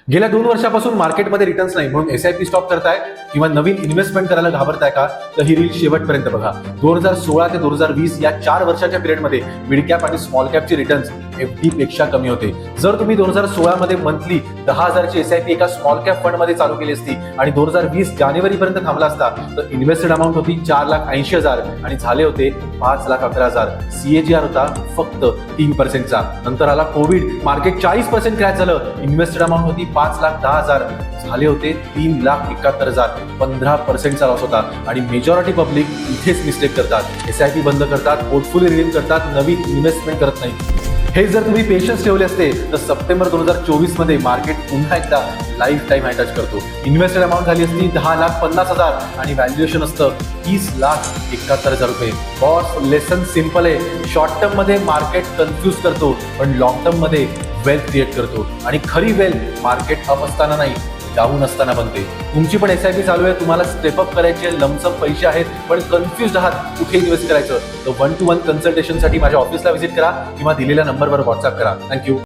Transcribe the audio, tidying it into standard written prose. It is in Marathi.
गेल्या 2 वर्षापासून मार्केटमध्ये रिटर्न्स नाही म्हणून एसआयपी स्टॉप करताय किंवा नवीन इन्व्हेस्टमेंट करायला घाबरताय का? तर ही रील शेवटपर्यंत बघा. 2016 ते 2020 या 4 वर्षाच्या पिरियडमध्ये मिड कॅप आणि स्मॉल कॅपचे रिटर्न्स एफडी पेक्षा कमी होते. जर तुम्ही 2016 मध्ये मंथली 10,000ची एसआयपी एका स्मॉल कॅप फंड मध्ये चालू केली असती आणि 2020 जानेवारी पर्यंत थांबला असता तर इन्व्हेस्टेड अमाउंट होती 4,80,000 आणि झाले होते 5,11,000. सीएजीआर होता फक्त 3%चा. नंतर आला कोविड, मार्केट 40% क्रॅश झालं, इन्व्हेस्टेड अमाउंट होती 5,10,000, झाले होते 3,71,000. 15%चा लॉस होता. आणि मेजॉरिटी पब्लिक इथेच मिस्टेक करतात. एसआयपी बंद करतात, पोर्टफोलिओ रिडीम करतात, नवीन इन्व्हेस्टमेंट करत नाही. हे जर तुम्ही पेशन्स ठेवले असते तर सप्टेंबर 2024 मध्ये मार्केट पुन्हा एकदा लाईफ टाईम हाय टच करतो. इन्व्हेस्टेड अमाउंट झाली असती 10,50,000 आणि व्हॅल्युएशन असतं 30,71,000 रुपये. बॉस, लेसन सिंपल आहे. शॉर्ट टर्म मध्ये मार्केट कन्फ्यूज करतो पण लॉंग टर्म मध्ये वेल्थ क्रिएट करतो. आणि खरी वेल्थ मार्केट अप असताना नाही, डाऊन असताना बनते. तुमची पण एसआयपी चालू आहे, तुम्हाला स्टेपअप करायचे, लमसम पैसे आहेत पण कन्फ्युज आहात कुठे इन्व्हेस्ट करायचं, तर 1-to-1 कन्सल्टेशनसाठी माझ्या ऑफिसला व्हिजिट करा किंवा दिलेल्या नंबरवर व्हॉट्सअप करा. थँक्यू.